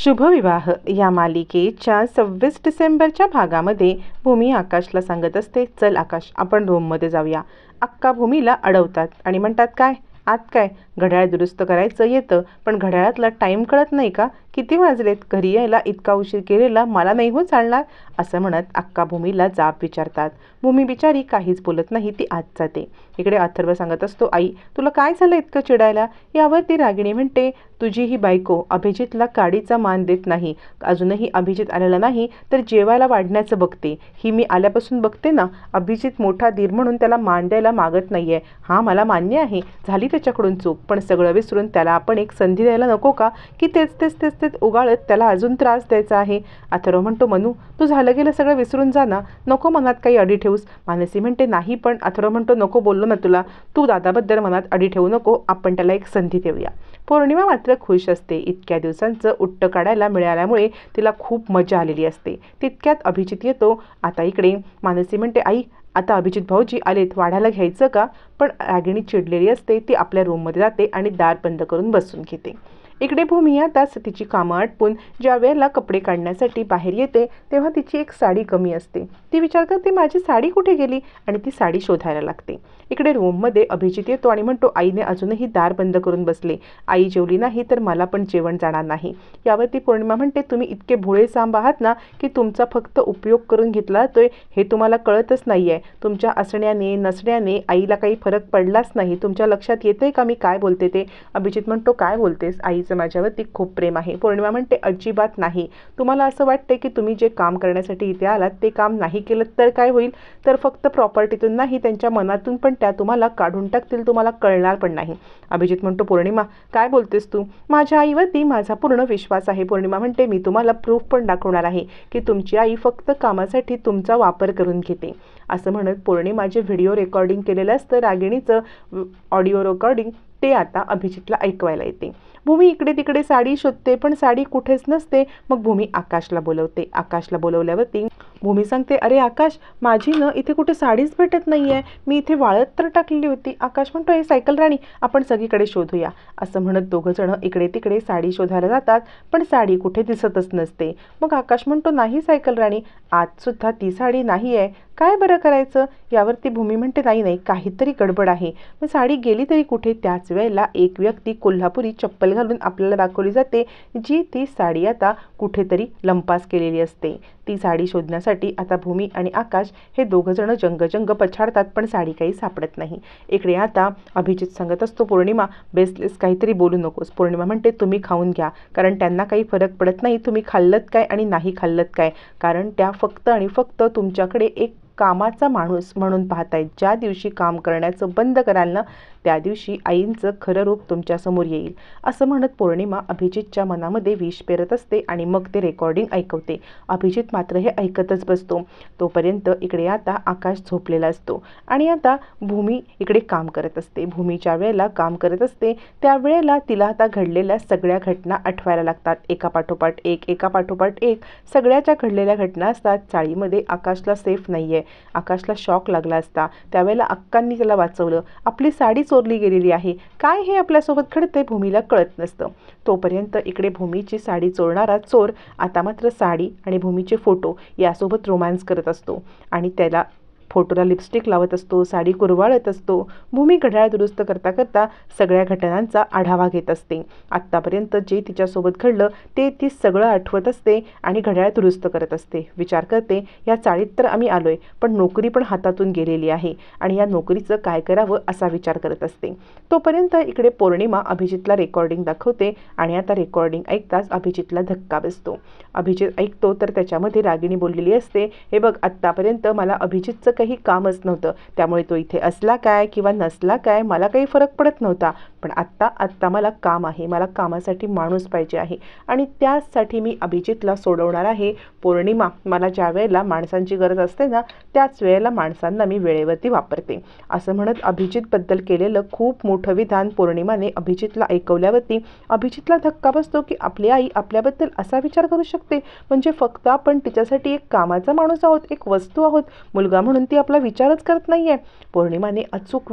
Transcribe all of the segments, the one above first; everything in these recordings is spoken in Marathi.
शुभविवाह या मालिकेच्या 26 डिसेंबरच्या भागामध्ये भूमी आकाशला सांगत असते, चल आकाश आपण रूममध्ये जाऊया. अक्का भूमीला अडवतात आणि म्हणतात, काय आत काय? घड्याळ दुरुस्त करायचं येतं, पण घड्याळातला टाईम कळत नाही का? किती वाजलेत? घरी यायला इतका उशीर केलेला मला नाही हो चालणार, असं म्हणत अक्का भूमीला जाब विचारतात. भूमी बिचारी काहीच बोलत नाही, ती आत जाते. इकडे अथर्व सांगत असतो, आई तुला काय झालं इतकं चिडायला? यावर ती रागिणी म्हणते, तुझी ही बायको अभिजितला काडीचा मान देत नाही. अजूनही अभिजित आलेला नाही तर जेवायला वाढण्याचं बघते. ही मी आल्यापासून बघते ना, अभिजित मोठा धीर म्हणून त्याला मान द्यायला मागत नाहीये. हा मला मान्य आहे, झाली त्याच्याकडून चूक, पण सगळं विसरून त्याला आपण एक संधी द्यायला नको का? की तेच तेच तेच तेच उगाळत त्याला अजून त्रास द्यायचा आहे. अथर्व म्हणतो, मनू तू झालं गेलं सगळं विसरून जा ना, नको मनात काही अडी ठेवूस. मानसी म्हणते, नाही पण. अथर्व म्हणतो, नको बोललो ना तुला, तू दादाबद्दल मनात अडी ठेवू नको, आपण त्याला एक संधी देऊया. पौर्णिमा मात्र खुश असते. इतक्या दिवसांचं उट्ट काढायला मिळाल्यामुळे तिला खूप मजा आलेली असते. तितक्यात अभिजित येतो. आता इकडे मानसी म्हणते, आई आता अभिजित भाऊजी आलेत, वाढायला घ्यायचं का? पण रागिणी चिडलेली असते. ती आपल्या रूममध्ये जाते आणि दार बंद करून बसून घेते. इकडे भूमी आता तिची कामं आटपून ज्या वेळेला कपडे काढण्यासाठी बाहेर येते तेव्हा तिची एक साडी कमी असते. ती विचार करते, माझी साडी कुठे गेली, आणि ती साडी शोधायला लागते. इकडे रूममध्ये अभिजित येतो आणि म्हणतो, आईने अजूनही दार बंद करून बसले, आई जेवली नाही तर मला पण जेवण जाणार नाही. यावरती पौर्णिमा म्हणते, तुम्ही इतके भोळे सांब आहात ना की तुमचा फक्त उपयोग करून घेतला जातोय हे तुम्हाला कळतच नाहीये. तुमच्या असण्याने नसण्याने आईला काही फरक पडलाच नाही. तुमच्या लक्षात येतंय का मी काय बोलते ते? अभिजित म्हणतो, काय बोलतेस? आईचं माझ्यावरती खूप प्रेम आहे. पौर्णिमा म्हणते, अजिबात नाही. तुम्हाला असं वाटतंय की तुम्ही जे काम करण्यासाठी इथे आलात ते काम नाही केलं तर काय होईल? तर फक्त प्रॉपर्टीतून नाही, त्यांच्या मनातून पण त्या तुम्हाला काढून टाकतील, तुम्हाला कळणार पण नाही. अभिजित म्हणतो, पौर्णिमा काय बोलतेस तू? माझ्या आईवरती माझा पूर्ण विश्वास आहे. पौर्णिमा म्हणते, मी तुम्हाला प्रूफ पण दाखवणार आहे की तुमची आई फक्त कामासाठी तुमचा वापर करून घेते. असं म्हणत पौर्णिमा जे व्हिडिओ रेकॉर्डिंग केलेलं असतं रागिणीचं ऑडिओ रेकॉर्डिंग ते आता अभिजितला ऐकवायला येते. भूमी इकडे तिकडे साडी शोधते पण साडी कुठेच नसते. मग भूमी आकाशला बोलवते. आकाशला बोलवल्यावरती भूमी सांगते, अरे आकाश, माझी न इथे कुठे साडीच भेटत नाही आहे, मी इथे वाळत तर टाकलेली होती. आकाश म्हणतो, हे सायकल राणी आपण सगळीकडे शोधूया. असं म्हणत दोघंजण इकडे तिकडे साडी शोधायला जातात पण साडी कुठे दिसतच नसते. मग आकाश म्हणतो, नाही सायकल राणी, आजसुद्धा ती साडी नाही आहे, काय बरं करायचं? यावरती भूमी म्हणते, नाही नाही, काहीतरी गडबड आहे. मग साडी गेली तरी कुठे? त्याच वेळेला एक व्यक्ती कोल्हापुरी चप्पल घालून आपल्याला दाखवली जाते, जी ती साडी आता कुठेतरी लंपास केलेली असते. ती साडी शोधण्यासाठी आता भूमी आणि आकाश हे दोघंजण जंगजंग पछाडतात पण साडी काही सापडत नाही. इकडे आता अभिजित सांगत असतो, पौर्णिमा बेसलेस काहीतरी बोलू नकोस. पौर्णिमा म्हणते, तुम्ही खाऊन घ्या, कारण त्यांना काही फरक पडत नाही तुम्ही खाल्लत काय आणि नाही खाल्लत काय, कारण त्या फक्त आणि फक्त तुमच्याकडे एक कामाचा माणूस म्हणून पाहतायत. ज्या दिवशी काम करण्याचं बंद कराल ना त्या दिवशी आईंचं खरं रूप तुमच्यासमोर येईल. असं म्हणत पौर्णिमा अभिजितच्या मनामध्ये विष पेरत असते आणि मग ते रेकॉर्डिंग ऐकवते. अभिजित मात्र हे ऐकतच बसतो. तोपर्यंत इकडे आता आकाश झोपलेला असतो आणि आता भूमी इकडे काम करत असते. भूमीच्या वेळेला काम करत असते त्यावेळेला तिला आता घडलेल्या सगळ्या घटना आठवायला लागतात. एकापाठोपाठ एक सगळ्याच्या घडलेल्या घटना असतात. चाळीमध्ये आकाशला सेफ नाहीये. आकाशला शॉक लागला असता. त्यावेळेला अक्कांनी त्याला वाचवलं. आपली साडी चोरली गेलेली आहे. काय हे आपल्यासोबत घडते भूमीला कळत नसतं. तोपर्यंत इकडे भूमीची साडी चोरणारा चोर आता मात्र साडी आणि भूमीचे फोटो यासोबत रोमॅन्स करत असतो आणि त्याला फोटोला लिपस्टिक लावत असतो, साडी कुरवाळत असतो. भूमी घड्याळ दुरुस्त करता करता सगळ्या घटनांचा आढावा घेत असते. आत्तापर्यंत जे तिच्यासोबत घडलं ते ती सगळं आठवत असते आणि घड्याळ दुरुस्त करत असते. विचार करते, या चाळीत तर आम्ही आलोय पण नोकरी पण हातातून गेलेली आहे आणि या नोकरीचं काय करावं असा विचार करत असते. तोपर्यंत इकडे पौर्णिमा अभिजितला रेकॉर्डिंग दाखवते आणि आता रेकॉर्डिंग ऐकताच अभिजितला धक्का बसतो. अभिजित ऐकतो तर त्याच्यामध्ये रागिणी बोललेली असते, हे बघ, आत्तापर्यंत मला अभिजितचं काही कामच नव्हतं, त्यामुळे तो इथे असला काय किंवा नसला काय मला काही फरक पडत नव्हता, पण आत्ता मला काम आहे, मला कामासाठी माणूस पाहिजे आहे आणि त्यासाठी मी अभिजितला सोडवणार आहे. पौर्णिमा, मला ज्या वेळेला माणसांची गरज असते ना त्याच वेळेला माणसांना मी वेळेवरती वापरते. असं म्हणत अभिजितबद्दल केलेलं खूप मोठं विधान पौर्णिमाने अभिजितला ऐकवल्यावरती अभिजितला धक्का बसतो की आपली आई आपल्याबद्दल असा विचार करू शकते, म्हणजे फक्त आपण तिच्यासाठी एक कामाचा माणूस आहोत, एक वस्तू आहोत, मुलगा म्हणून ती आपला विचारच करत नाहीये. पौर्णिमाने अचूक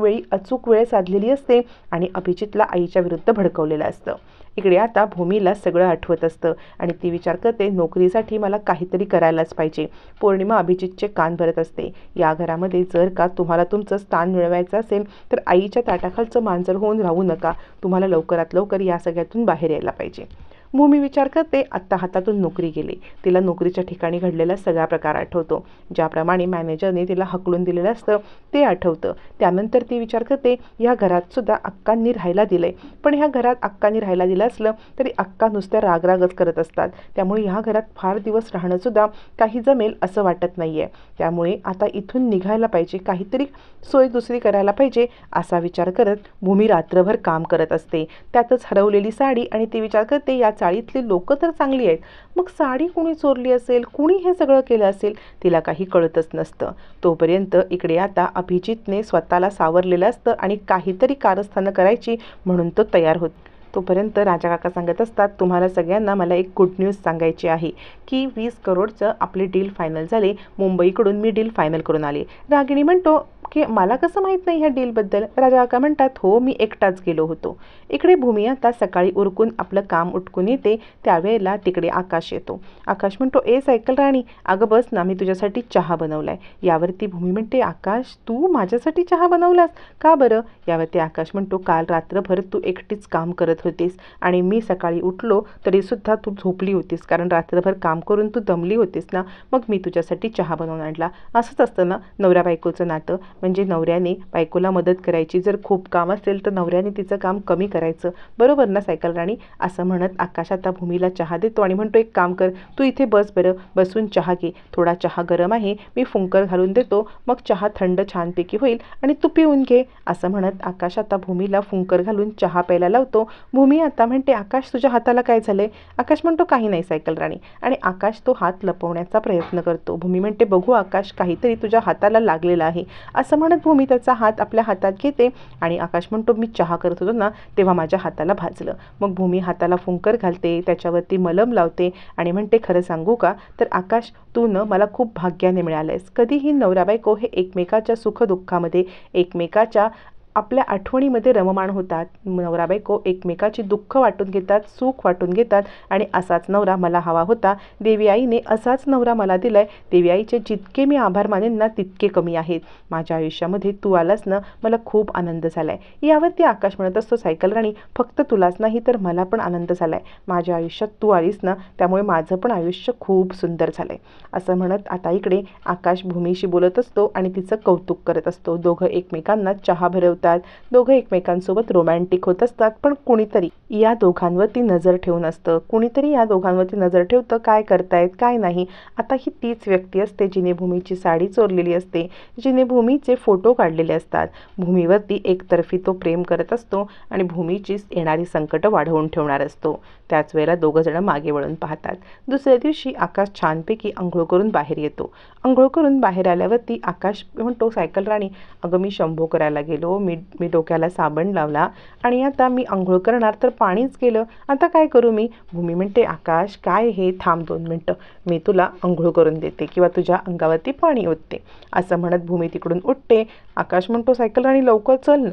वेळ साधलेली असते आणि अभिजितला आईच्या विरुद्ध भडकवलेलं असतं. इकडे आता भूमीला सगळं आठवत असतं आणि ती विचार करते नोकरीसाठी मला काहीतरी करायलाच पाहिजे. पौर्णिमा अभिजितचे कान भरत असते. या घरामध्ये जर का तुम्हाला तुमचं स्थान मिळवायचं असेल तर आईच्या ताटाखालचं मांजर होऊन राहू नका. तुम्हाला लवकरात लवकर या सगळ्यातून बाहेर यायला पाहिजे. भूमी विचार करते आत्ता हातातून नोकरी गेली. तिला नोकरीच्या ठिकाणी घडलेला सगळा प्रकार आठवतो. ज्याप्रमाणे मॅनेजरने तिला हकलून दिलेलं असतं ते आठवतं. त्यानंतर ती विचार करते ह्या घरात सुद्धा अक्कांनी राहायला दिलंय, पण ह्या घरात अक्कांनी राहायला दिलं असलं तरी अक्का नुसत्या रागरागच करत असतात. त्यामुळे ह्या घरात फार दिवस राहणं सुद्धा काही जमेल असं वाटत नाहीये. त्यामुळे आता इथून निघायला पाहिजे, काहीतरी सोय दुसरी करायला पाहिजे असा विचार करत भूमी रात्रभर काम करत असते. त्यातच हरवलेली साडी आणि ती विचार करते या चाळीतली लोक तर चांगली आहेत, मग साडी कुणी चोरली असेल, कुणी हे सगळं केलं असेल, तिला काही कळतच नसतं. तोपर्यंत इकडे आता अभिजितने स्वतःला सावरलेलं असतं आणि काहीतरी कारस्थानं करायची म्हणून तो तयार होतो. तोपर्यंत राजा काका सांगत असतात तुम्हाला सगळ्यांना मला एक गुड न्यूज सांगायची आहे की 20 करोडचं आपले डील फायनल झाले. मुंबईकडून मी डील फायनल करून आले. रागिणी म्हणतो की मला कसं माहीत नाही ह्या डीलबद्दल. राजा काका म्हणतात हो मी एकटाच गेलो होतो. इकडे भूमी आता सकाळी उरकून आपलं काम उठकून येते. त्यावेळेला तिकडे आकाश येतो. आकाश म्हणतो ए सायकल राणी अगं बस ना, मी तुझ्यासाठी चहा बनवलाय. यावरती भूमी म्हणते आकाश तू माझ्यासाठी चहा बनवलास का बरं? यावरती आकाश म्हणतो काल रात्रभर तू एकटीच काम करत होतीस आणि मी सकाळी उठलो तरी सुद्धा तू झोपली होतीस, कारण रात्रभर काम करून तू दमली होतीस ना, मग मी तुझ्यासाठी चहा बनवून आणला. असंच असतं ना नवरा बायकोचं नातं, म्हणजे नवऱ्याने बायकोला मदत करायची. जर खूप काम असेल तर नवऱ्याने तिचं काम कमी करायचं, बरोबर ना सायकल राणी? असं म्हणत आकाश आता भूमीला चहा देतो आणि म्हणतो एक काम कर, तू इथे बस बरं, बसून चहा घे. थोडा चहा गरम आहे, मी फुंकर घालून देतो, मग चहा थंड छानपैकी होईल आणि तू पिऊन घे. असं म्हणत आकाश आता भूमीला फुंकर घालून चहा प्यायला लावतो. भूमी आता म्हणते आकाश तुझ्या हाताला काय झालंय? आकाश म्हणतो काही नाही सायकल राणी, आणि आकाश तो हात लपवण्याचा प्रयत्न करतो. भूमी म्हणते बघू आकाश काहीतरी तुझ्या हाताला लागलेलं आहे. असं म्हणत भूमी त्याचा हात आपल्या हातात घेते आणि आकाश म्हणतो मी चहा करत होतो ना तेव्हा माझ्या हाताला भाजलं. मग भूमी हाताला फुंकर घालते, त्याच्यावरती मलम लावते आणि म्हणते खरं सांगू का तर आकाश तू न मला खूप भाग्याने मिळालंयस. कधीही नवरा बायको हे एकमेकाच्या सुखदुःखामध्ये एकमेकाच्या आपल्या आठवणीमध्ये रममाण होतात. नवरा बायको एकमेकाची दुःख वाटून घेतात, सुख वाटून घेतात आणि असाच नवरा मला हवा होता. देवी आईने असाच नवरा मला दिलाय. देवी आईचे जितके मी आभार मानेन ना तितके कमी आहेत. माझ्या आयुष्यामध्ये तू आलास ना मला खूप आनंद झालाय. यावरती आकाश म्हणत असतो सायकल राणी फक्त तुलाच नाही तर मला पण आनंद झालाय. माझ्या आयुष्यात तू आलीस ना त्यामुळे माझं पण आयुष्य खूप सुंदर झालंय. असं म्हणत आता इकडे आकाश भूमीशी बोलत असतो आणि तिचं कौतुक करत असतो. दोघं एकमेकांना चहा भरवतात, दोघं एकमेकांसोबत रोमॅन्टिक होत असतात. पण कुणीतरी या दोघांवरती नजर ठेवून असतं, कुणीतरी या दोघांवरती नजर ठेवतं काय करतायत काय नाही. आता ही तीच व्यक्ती असते जिने भूमीची साडी चोरलेली असते, जिने भूमीचे फोटो काढलेले असतात. भूमीवरती एकतर्फी तो प्रेम करत असतो आणि भूमीची येणारी संकट वाढवून ठेवणार असतो. त्याच वेळेला दोघं जण मागे वळून पाहतात. दुसऱ्या दिवशी आकाश छानपैकी आंघोळ करून बाहेर येतो. आंघोळ करून बाहेर आल्यावरती आकाश म्हणतो सायकल राणी अगं मी शंभो करायला गेलो, मी डोक्याला साबण लावला आणि आता मी आंघोळ करणार तर पाणीच गेलं, आता काय करू मी? भूमी म्हणते आकाश काय हे, थांब 2 मिनटं, मी तुला आंघोळ करून देते किंवा तुझ्या अंगावरती पाणी ओतते. असं म्हणत भूमी तिकडून उठते. आकाश म्हणतो सायकल राणी लवकर चल.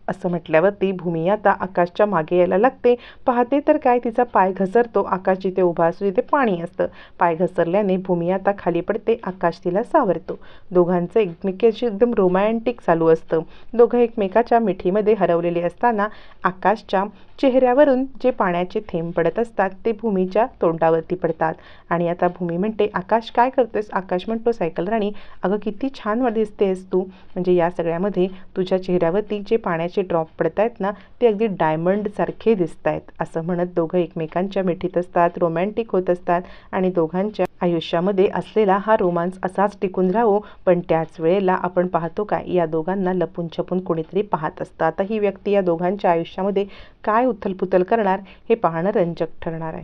असं म्हटल्यावरती भूमी आता आकाशच्या मागे यायला लागते. पाहते तर काय तिचा पाय घसरतो. आकाश जिथे उभा असतो तिथे पाणी असतं. पाय घसरल्याने भूमी आता खाली पडते. आकाश तिला सावरतो. दोघांचं एकमेकांशी एकदम रोमॅन्टिक चालू असतं. दोघं एकमेकाच्या मिठीमध्ये हरवलेले असताना आकाशच्या चेहऱ्यावरून जे पाण्याचे थेंब पडत असतात ते भूमीच्या तोंडावरती पडतात आणि आता भूमी म्हणते आकाश काय करतोयस? आकाश म्हणतो सायकल राणी अगं किती छान दिसतेस तू, म्हणजे या सगळ्यामध्ये तुझ्या चेहऱ्यावरती जे पाण्याचे ड्रॉप पडत आहेत ना ते अगदी डायमंड सारखे दिसत आहेत. असं म्हणत दोघं एकमेकांच्या मिठीत असतात, रोमॅन्टिक होत असतात आणि दोघांच्या आयुष्यामध्ये असलेला हा रोमांस असाच टिकून राहू. पण त्याच वेळेला आपण पाहतो काय या दोघांना लपून छपून कोणीतरी पाहत असतं. आता ही व्यक्ती या दोघांच्या आयुष्यामध्ये काय उथलपुथल करणार हे पाहणं रंजक ठरणार आहे.